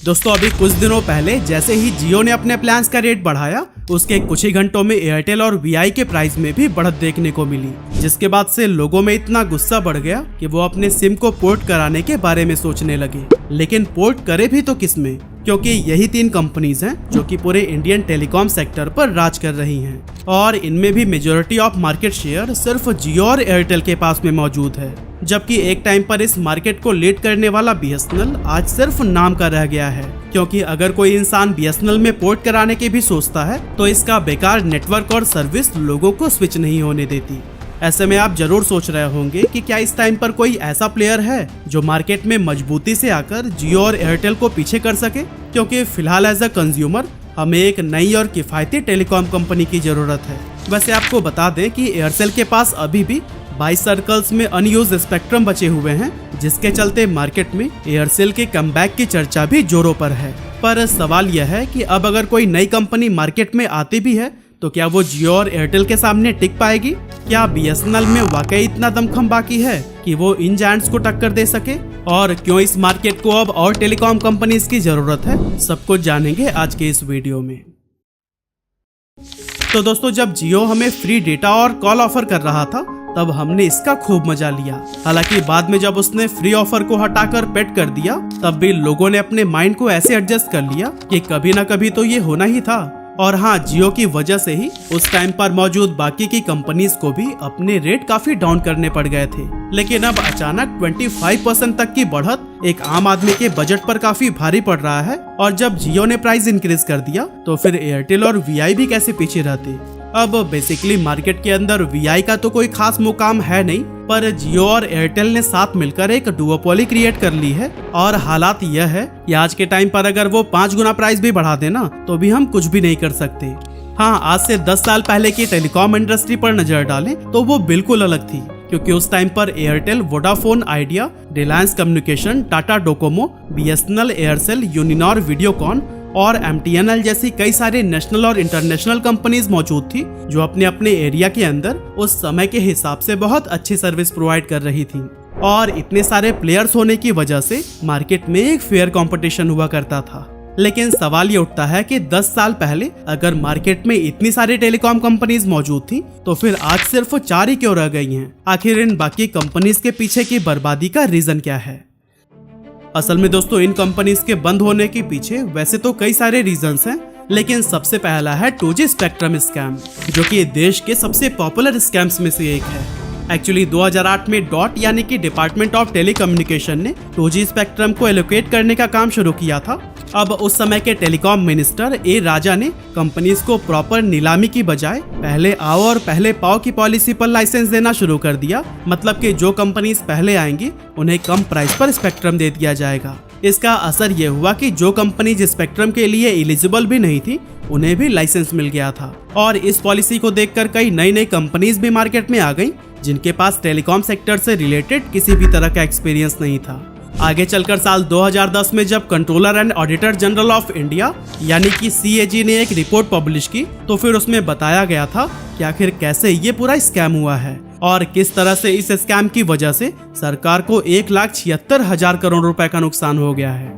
दोस्तों अभी कुछ दिनों पहले जैसे ही जियो ने अपने प्लान्स का रेट बढ़ाया, उसके कुछ ही घंटों में एयरटेल और वीआई के प्राइस में भी बढ़त देखने को मिली, जिसके बाद से लोगों में इतना गुस्सा बढ़ गया कि वो अपने सिम को पोर्ट कराने के बारे में सोचने लगे। लेकिन पोर्ट करे भी तो किसमें, क्योंकि यही 3 कंपनीज हैं जो कि पूरे इंडियन टेलीकॉम सेक्टर पर राज कर रही हैं और इनमें भी मेजॉरिटी ऑफ मार्केट शेयर सिर्फ जियो और एयरटेल के पास में मौजूद है। जबकि एक टाइम पर इस मार्केट को लीड करने वाला बीएसएनएल आज सिर्फ नाम का रह गया है, क्योंकि अगर कोई इंसान बीएसएनएल में पोर्ट कराने की भी सोचता है तो इसका बेकार नेटवर्क और सर्विस लोगों को स्विच नहीं होने देती। ऐसे में आप जरूर सोच रहे होंगे कि क्या इस टाइम पर कोई ऐसा प्लेयर है जो मार्केट में मजबूती से आकर जियो और एयरटेल को पीछे कर सके, क्योंकि फिलहाल एज अ कंज्यूमर हमें एक नई और किफायती टेलीकॉम कंपनी की जरूरत है। वैसे आपको बता दें कि एयरसेल के पास अभी भी 22 सर्कल्स में अनयूज स्पेक्ट्रम बचे हुए हैं, जिसके चलते मार्केट में एयरसेल के कमबैक की चर्चा भी जोरों पर है। पर सवाल यह है कि अब अगर कोई नई कंपनी मार्केट में आती भी है तो क्या वो जियो और एयरटेल के सामने टिक पाएगी? क्या बीएसएनएल में वाकई इतना दमखम बाकी है कि वो इन जायंट्स को टक्कर दे सके? और क्यों इस मार्केट को अब और टेलीकॉम कंपनीज की जरूरत है, सब कुछ जानेंगे आज के इस वीडियो में। तो दोस्तों जब जियो हमें फ्री डेटा और कॉल ऑफर कर रहा था तब हमने इसका खूब मजा लिया। हालांकि बाद में जब उसने फ्री ऑफर को हटाकर पेड कर दिया तब भी लोगों ने अपने माइंड को ऐसे एडजस्ट कर लिया कि कभी ना कभी तो ये होना ही था। और हाँ, जियो की वजह से ही उस टाइम पर मौजूद बाकी की कंपनीज को भी अपने रेट काफी डाउन करने पड़ गए थे। लेकिन अब अचानक 25% तक की बढ़त एक आम आदमी के बजट पर काफी भारी पड़ रहा है। और जब जियो ने प्राइस इंक्रीज कर दिया तो फिर एयरटेल और वीआई भी कैसे पीछे रहते। अब बेसिकली मार्केट के अंदर वीआई का तो कोई खास मुकाम है नहीं, पर जियो और एयरटेल ने साथ मिलकर एक डुओपोली क्रिएट कर ली है। और हालात यह है कि आज के टाइम पर अगर वो 5 गुना प्राइस भी बढ़ा देना तो भी हम कुछ भी नहीं कर सकते। हाँ, आज से 10 साल पहले की टेलीकॉम इंडस्ट्री पर नजर डालें तो वो बिल्कुल अलग थी, क्योंकि उस टाइम पर Airtel, Vodafone idea, Reliance communication, Tata Docomo, BSNL, Aircel, Uninor, Videocon और एमटीएनएल जैसी कई सारे नेशनल और इंटरनेशनल कंपनीज मौजूद थी जो अपने अपने एरिया के अंदर उस समय के हिसाब से बहुत अच्छी सर्विस प्रोवाइड कर रही थी। और इतने सारे प्लेयर्स होने की वजह से मार्केट में एक फेयर कंपटीशन हुआ करता था। लेकिन सवाल ये उठता है कि 10 साल पहले अगर मार्केट में इतनी सारी टेलीकॉम कंपनीज मौजूद थी तो फिर आज सिर्फ 4 ही क्यों रह गई हैं? आखिर इन बाकी कंपनीज के पीछे की बर्बादी का रीजन क्या है? असल में दोस्तों इन कंपनीज के बंद होने के पीछे वैसे तो कई सारे रीजंस हैं, लेकिन सबसे पहला है 2G स्पेक्ट्रम स्कैम, जो कि देश के सबसे पॉपुलर स्कैम्स में से एक है। एक्चुअली 2008 में डॉट यानी कि डिपार्टमेंट ऑफ टेलीकम्युनिकेशन ने 2G स्पेक्ट्रम को एलोकेट करने का काम शुरू किया था। अब उस समय के टेलीकॉम मिनिस्टर ए राजा ने कंपनीज को प्रॉपर नीलामी की बजाय पहले आओ और पहले पाओ की पॉलिसी पर लाइसेंस देना शुरू कर दिया। मतलब कि जो कंपनीज पहले आएंगी उन्हें कम प्राइस पर स्पेक्ट्रम दे दिया जाएगा। इसका असर यह हुआ कि जो कंपनीज स्पेक्ट्रम के लिए एलिजिबल भी नहीं थी उन्हें भी लाइसेंस मिल गया था। और इस पॉलिसी को देखकर कई नई कंपनीज भी मार्केट में आ गई जिनके पास टेलीकॉम सेक्टर से रिलेटेड किसी भी तरह का एक्सपीरियंस नहीं था। आगे चलकर साल 2010 में जब controller and auditor general of India यानी कि CAG ने एक रिपोर्ट पब्लिश की तो फिर उसमें बताया गया था कि आखिर कैसे ये पूरा स्कैम हुआ है और किस तरह से इस स्कैम की वजह से सरकार को 1,76,000 करोड़ रुपए का नुकसान हो गया है।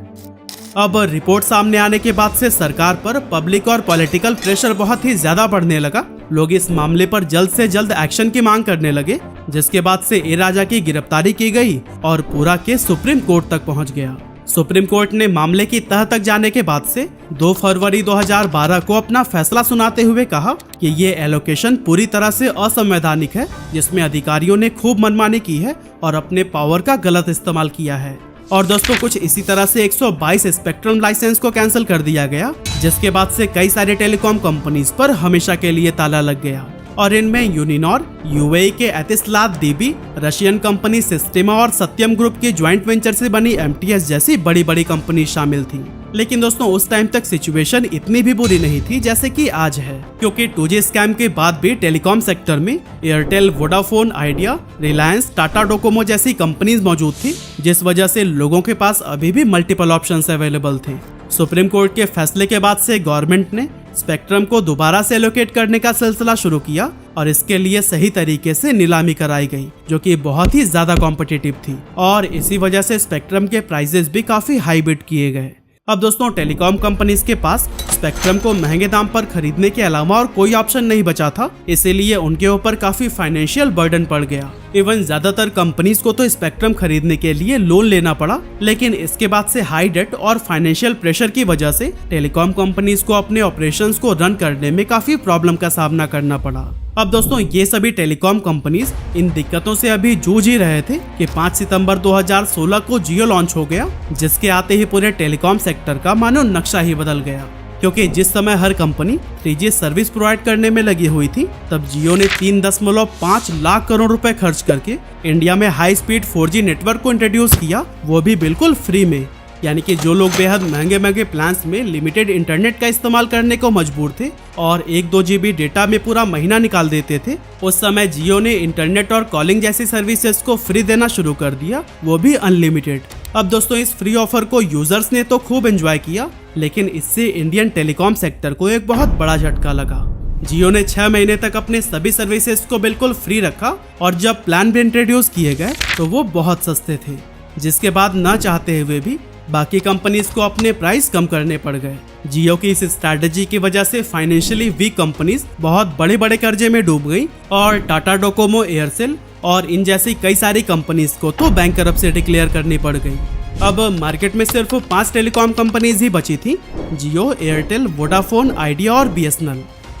अब रिपोर्ट सामने आने के बाद से सरकार पर पब्लिक और पॉलिटिकल प्रेशर बहुत ही ज्यादा बढ़ने लगा। लोग इस मामले पर जल्द से जल्द एक्शन की मांग करने लगे, जिसके बाद से ए राजा की गिरफ्तारी की गई और पूरा केस सुप्रीम कोर्ट तक पहुंच गया। सुप्रीम कोर्ट ने मामले की तह तक जाने के बाद से 2 फरवरी 2012 को अपना फैसला सुनाते हुए कहा कि ये एलोकेशन पूरी तरह से असंवैधानिक है, जिसमें अधिकारियों ने खूब मनमानी की है और अपने पावर का गलत इस्तेमाल किया है। और दोस्तों कुछ इसी तरह से 122 स्पेक्ट्रम लाइसेंस को कैंसिल कर दिया गया, जिसके बाद से कई सारे टेलीकॉम कंपनीज पर हमेशा के लिए ताला लग गया। और इनमें यूनिनॉर, यूएई के एतिसलात डीबी, रशियन कंपनी सिस्टेमा और सत्यम ग्रुप की ज्वाइंट वेंचर से बनी MTS जैसी बड़ी बड़ी कंपनी शामिल थी। लेकिन दोस्तों उस टाइम तक सिचुएशन इतनी भी बुरी नहीं थी जैसे कि आज है, क्योंकि 2G स्कैम के बाद भी टेलीकॉम सेक्टर में Airtel, Vodafone idea, Reliance, Tata Docomo जैसी कंपनीज मौजूद थी, जिस वजह से लोगों के पास अभी भी मल्टीपल ऑप्शंस अवेलेबल थे। सुप्रीम कोर्ट के फैसले के बाद से गवर्नमेंट ने स्पेक्ट्रम को दोबारा से एलोकेट करने का सिलसिला शुरू किया और इसके लिए सही तरीके से नीलामी कराई गई, जो कि बहुत ही ज्यादा कॉम्पिटिटिव थी। और इसी वजह से स्पेक्ट्रम के प्राइसेस भी काफी हाई बिड किए गए। अब दोस्तों टेलीकॉम कंपनीज के पास स्पेक्ट्रम को महंगे दाम पर खरीदने के अलावा और कोई ऑप्शन नहीं बचा था, इसीलिए उनके ऊपर काफी फाइनेंशियल बर्डन पड़ गया। इवन ज्यादातर कंपनीज को तो स्पेक्ट्रम खरीदने के लिए लोन लेना पड़ा, लेकिन इसके बाद से हाई डेट और फाइनेंशियल प्रेशर की वजह से टेलीकॉम कंपनीज को अपने ऑपरेशंस को रन करने में काफी प्रॉब्लम का सामना करना पड़ा। अब दोस्तों ये सभी टेलीकॉम कंपनीज इन दिक्कतों से अभी जूझ ही रहे थे कि 5 सितंबर 2016 को जियो लॉन्च हो गया, जिसके आते ही पूरे टेलीकॉम सेक्टर का मानो नक्शा ही बदल गया। क्योंकि जिस समय हर कंपनी 3G सर्विस प्रोवाइड करने में लगी हुई थी, तब जियो ने 3.5 लाख करोड़ रुपए खर्च करके इंडिया में हाई स्पीड 4G नेटवर्क को इंट्रोड्यूस किया, वो भी बिल्कुल फ्री में। यानी कि जो लोग बेहद महंगे प्लान्स में लिमिटेड इंटरनेट का इस्तेमाल करने को मजबूर थे और 1-2 GB डेटा में पूरा महीना निकाल देते थे, उस समय जियो ने इंटरनेट और कॉलिंग जैसी सर्विसेज को फ्री देना शुरू कर दिया, वो भी अनलिमिटेड। अब दोस्तों इस फ्री ऑफर को यूजर्स ने तो खूब एंजॉय किया, लेकिन इससे इंडियन टेलीकॉम सेक्टर को एक बहुत बड़ा झटका लगा। जियो ने 6 महीने तक अपने सभी सर्विसेज को बिल्कुल फ्री रखा और जब प्लान भी इंट्रोड्यूस किए गए तो वो बहुत सस्ते थे, जिसके बाद न चाहते हुए भी बाकी कंपनीज को अपने प्राइस कम करने पड़ गए। जियो की इस स्ट्रैटेजी की वजह से फाइनेंशियली वीक कंपनीज बहुत बड़े बड़े कर्जे में डूब गई और टाटा डोकोमो, एयरसेल और इन जैसी कई सारी कंपनीज को तो बैंकरप्सी डिक्लेयर करनी पड़ गई। अब मार्केट में सिर्फ 5 टेलीकॉम कंपनीज ही बची थी, जियो, एयरटेल, वोडाफोन, आइडिया और BSNL।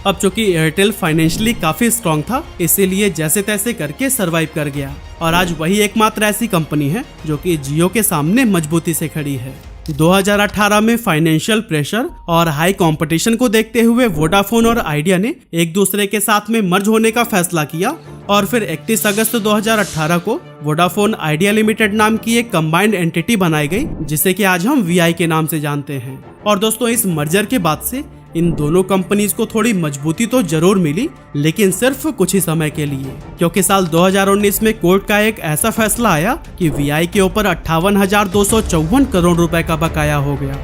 अब चूंकि एयरटेल फाइनेंशियली काफी स्ट्रॉन्ग था, इसीलिए जैसे तैसे करके सरवाइव कर गया और आज वही एकमात्र ऐसी कंपनी है जो कि जियो के सामने मजबूती से खड़ी है। 2018 में फाइनेंशियल प्रेशर और हाई कंपटीशन को देखते हुए वोडाफोन और आइडिया ने एक दूसरे के साथ में मर्ज होने का फैसला किया और फिर 31 अगस्त 2018 को वोडाफोन आइडिया लिमिटेड नाम की एक कंबाइंड एंटिटी बनाई गई, जिसे कि आज हम VI के नाम से जानते हैं। और दोस्तों इस मर्जर के बाद से इन दोनों कंपनीज को थोड़ी मजबूती तो जरूर मिली, लेकिन सिर्फ कुछ ही समय के लिए, क्योंकि साल 2019 में कोर्ट का एक ऐसा फैसला आया कि VI के ऊपर 58,254 करोड़ रुपए का बकाया हो गया।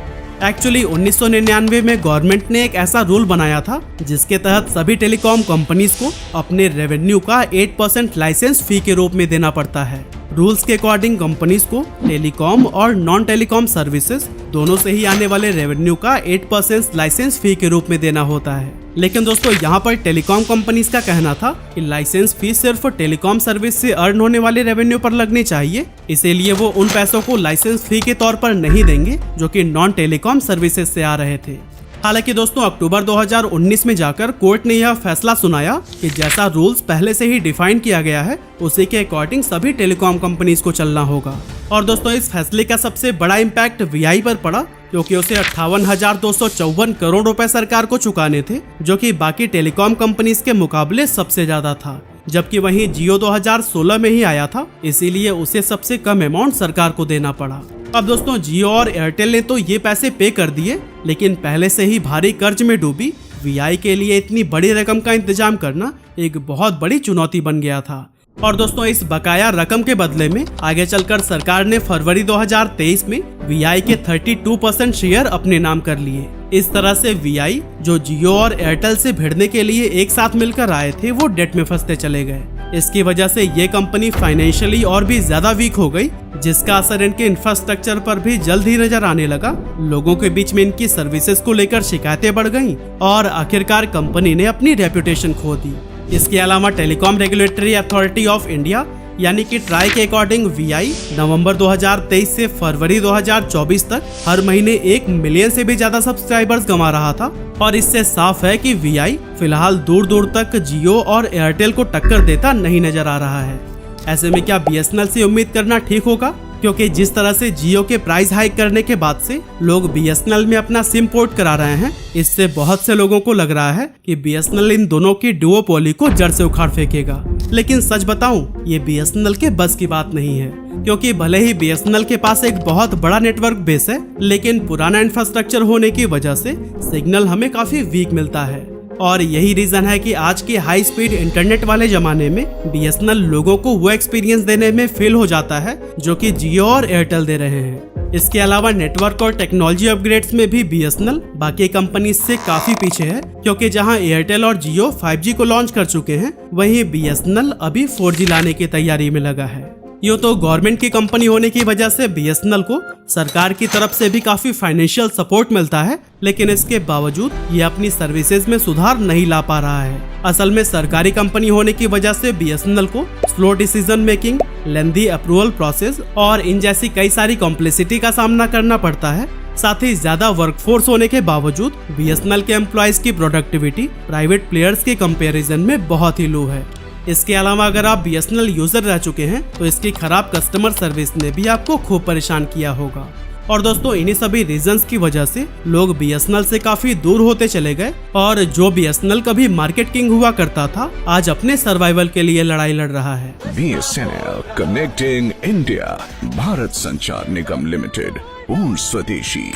एक्चुअली 1999 में गवर्नमेंट ने एक ऐसा रूल बनाया था जिसके तहत सभी टेलीकॉम कंपनीज को अपने रेवेन्यू का 8% लाइसेंस फी के रूप में देना पड़ता है। रूल्स के अकॉर्डिंग कंपनीज को टेलीकॉम और नॉन टेलीकॉम सर्विसेज दोनों से ही आने वाले रेवेन्यू का 8% लाइसेंस फी के रूप में देना होता है। लेकिन दोस्तों यहाँ पर टेलीकॉम कंपनीज का कहना था कि लाइसेंस फी सिर्फ टेलीकॉम सर्विस से अर्न होने वाले रेवेन्यू पर लगनी चाहिए, इसीलिए वो उन पैसों को लाइसेंस फी के तौर पर नहीं देंगे जो कि नॉन टेलीकॉम सर्विसेज से आ रहे थे। हालांकि दोस्तों अक्टूबर 2019 में जाकर कोर्ट ने यह फैसला सुनाया कि जैसा रूल्स पहले से ही डिफाइन किया गया है उसी के अकॉर्डिंग सभी टेलीकॉम कंपनीज को चलना होगा। और दोस्तों इस फैसले का सबसे बड़ा इम्पैक्ट VI पर पड़ा, क्योंकि उसे 58,254 करोड़ रुपए सरकार को चुकाने थे, जो कि बाकी टेलीकॉम कंपनीज के मुकाबले सबसे ज्यादा था। जबकि वहीं जियो 2016 में ही आया था, इसीलिए उसे सबसे कम अमाउंट सरकार को देना पड़ा। अब दोस्तों जियो और एयरटेल ने तो ये पैसे पे कर दिए, लेकिन पहले से ही भारी कर्ज में डूबी VI के लिए इतनी बड़ी रकम का इंतजाम करना एक बहुत बड़ी चुनौती बन गया था। और दोस्तों इस बकाया रकम के बदले में आगे चलकर सरकार ने फरवरी 2023 में VI के 32% शेयर अपने नाम कर लिए। इस तरह से VI जो जियो और एयरटेल से भिड़ने के लिए एक साथ मिलकर आए थे, वो डेट में फंसते चले गए। इसकी वजह से ये कंपनी फाइनेंशियली और भी ज्यादा वीक हो गई, जिसका असर इनके इंफ्रास्ट्रक्चर पर भी जल्द ही नजर आने लगा। लोगों के बीच में इनकी सर्विसेज को लेकर शिकायतें बढ़ गईं और आखिरकार कंपनी ने अपनी रेपुटेशन खो दी। इसके अलावा telecom regulatory authority of India यानी कि ट्राई के अकॉर्डिंग VI नवंबर 2023 से फरवरी 2024 तक हर महीने 1 मिलियन से भी ज्यादा सब्सक्राइबर्स गंवा रहा था। और इससे साफ है कि VI फिलहाल दूर दूर तक जियो और एयरटेल को टक्कर देता नहीं नजर आ रहा है। ऐसे में क्या BSNL से उम्मीद करना ठीक होगा? क्योंकि जिस तरह से जियो के प्राइस हाइक करने के बाद से लोग BSNL में अपना सिम पोर्ट करा रहे हैं, इससे बहुत से लोगों को लग रहा है कि BSNL इन दोनों की डुओपोली को जड़ से उखाड़ फेंकेगा। लेकिन सच बताऊं, ये BSNL के बस की बात नहीं है, क्योंकि भले ही BSNL के पास एक बहुत बड़ा नेटवर्क बेस है, लेकिन पुराना इंफ्रास्ट्रक्चर होने की वजह से सिग्नल हमें काफी वीक मिलता है। और यही रीजन है कि आज के हाई स्पीड इंटरनेट वाले जमाने में BSNL लोगों को वो एक्सपीरियंस देने में फेल हो जाता है जो कि जियो और एयरटेल दे रहे हैं। इसके अलावा नेटवर्क और टेक्नोलॉजी अपग्रेड्स में भी BSNL बाकी कंपनीज से काफी पीछे है, क्योंकि जहां एयरटेल और जियो 5G को लॉन्च कर चुके हैं, वहीं BSNL अभी 4G लाने की तैयारी में लगा है। यूँ तो गवर्नमेंट की कंपनी होने की वजह से बीएसएनएल को सरकार की तरफ से भी काफी फाइनेंशियल सपोर्ट मिलता है, लेकिन इसके बावजूद ये अपनी सर्विसेज में सुधार नहीं ला पा रहा है। असल में सरकारी कंपनी होने की वजह से बीएसएनएल को slow decision making, lengthy approval process और इन जैसी कई सारी कॉम्प्लेक्सिटी का सामना करना पड़ता है। साथ ही ज्यादा वर्कफोर्स होने के बावजूद बीएसएनएल के एम्प्लॉयज की प्रोडक्टिविटी प्राइवेट प्लेयर्स के कंपैरिजन में बहुत ही लो है। इसके अलावा अगर आप बीएसएनएल यूजर रह चुके हैं तो इसकी खराब कस्टमर सर्विस ने भी आपको खूब परेशान किया होगा। और दोस्तों इन्हीं सभी रीजंस की वजह से लोग बीएसएनएल से काफी दूर होते चले गए और जो बीएसएनएल कभी मार्केट किंग हुआ करता था आज अपने सर्वाइवल के लिए लड़ाई लड़ रहा है। बीएसएनएल कनेक्टिंग इंडिया, भारत संचार निगम लिमिटेड, पूर्ण स्वदेशी।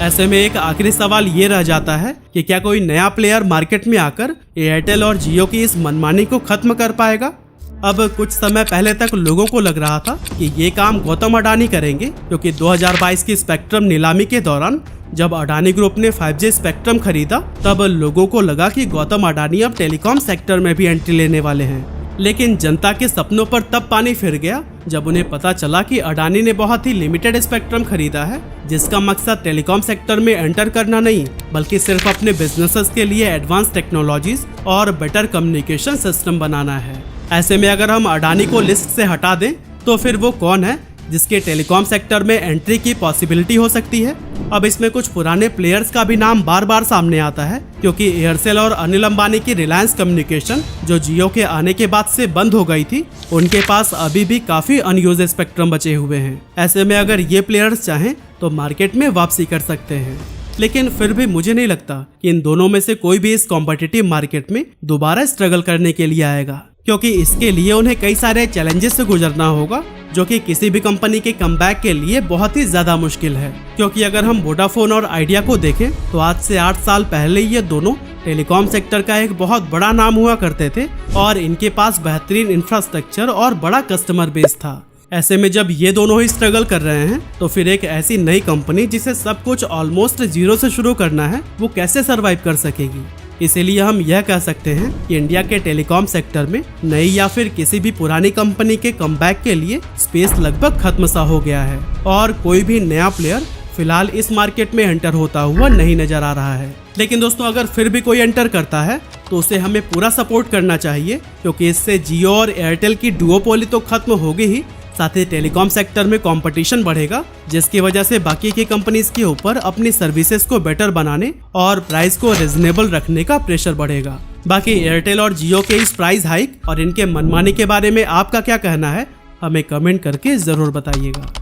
ऐसे में एक आखिरी सवाल ये रह जाता है कि क्या कोई नया प्लेयर मार्केट में आकर एयरटेल और जियो की इस मनमानी को खत्म कर पाएगा। अब कुछ समय पहले तक लोगों को लग रहा था कि ये काम गौतम अडानी करेंगे, क्योंकि 2022 की स्पेक्ट्रम नीलामी के दौरान जब अडानी ग्रुप ने 5G स्पेक्ट्रम खरीदा तब लोगों को लगा कि गौतम अडानी अब टेलीकॉम सेक्टर में भी एंट्री लेने वाले हैं। लेकिन जनता के सपनों पर तब पानी फिर गया जब उन्हें पता चला कि अडानी ने बहुत ही लिमिटेड स्पेक्ट्रम खरीदा है, जिसका मकसद टेलीकॉम सेक्टर में एंटर करना नहीं बल्कि सिर्फ अपने बिजनेसेस के लिए एडवांस टेक्नोलॉजीज और बेटर कम्युनिकेशन सिस्टम बनाना है। ऐसे में अगर हम अडानी को लिस्ट से हटा दें तो फिर वो कौन है जिसके टेलीकॉम सेक्टर में एंट्री की पॉसिबिलिटी हो सकती है। अब इसमें कुछ पुराने प्लेयर्स का भी नाम बार बार सामने आता है, क्योंकि एयरसेल और अनिल अंबानी की रिलायंस कम्युनिकेशन जो जियो के आने के बाद से बंद हो गई थी, उनके पास अभी भी काफी अनयूज स्पेक्ट्रम बचे हुए हैं। ऐसे में अगर ये प्लेयर्स चाहें तो मार्केट में वापसी कर सकते हैं, लेकिन फिर भी मुझे नहीं लगता कि इन दोनों में से कोई भी इस कॉम्पिटिटिव मार्केट में दोबारा स्ट्रगल करने के लिए आएगा, क्योंकि इसके लिए उन्हें कई सारे चैलेंजेस से गुजरना होगा जो कि किसी भी कंपनी के कमबैक के लिए बहुत ही ज्यादा मुश्किल है। क्योंकि अगर हम वोडाफोन और आइडिया को देखें तो आज से 8 साल पहले ये दोनों टेलीकॉम सेक्टर का एक बहुत बड़ा नाम हुआ करते थे और इनके पास बेहतरीन इंफ्रास्ट्रक्चर और बड़ा कस्टमर बेस था। ऐसे में जब ये दोनों ही स्ट्रगल कर रहे हैं तो फिर एक ऐसी नई कंपनी जिसे सब कुछ ऑलमोस्ट जीरो से शुरू करना है, वो कैसे सरवाइव कर सकेगी। इसीलिए हम यह कह सकते हैं कि इंडिया के टेलीकॉम सेक्टर में नई या फिर किसी भी पुरानी कंपनी के कमबैक के लिए स्पेस लगभग खत्म सा हो गया है और कोई भी नया प्लेयर फिलहाल इस मार्केट में एंटर होता हुआ नहीं नजर आ रहा है। लेकिन दोस्तों अगर फिर भी कोई एंटर करता है तो उसे हमें पूरा सपोर्ट करना चाहिए, क्योंकि इससे जियो और एयरटेल की डुओपोली तो खत्म होगी ही, साथ ही टेलीकॉम सेक्टर में कंपटीशन बढ़ेगा, जिसकी वजह से बाकी की कंपनीज के ऊपर अपनी सर्विसेज को बेटर बनाने और प्राइस को रिजनेबल रखने का प्रेशर बढ़ेगा। बाकी एयरटेल और जियो के इस प्राइस हाइक और इनके मनमानी के बारे में आपका क्या कहना है, हमें कमेंट करके जरूर बताइएगा।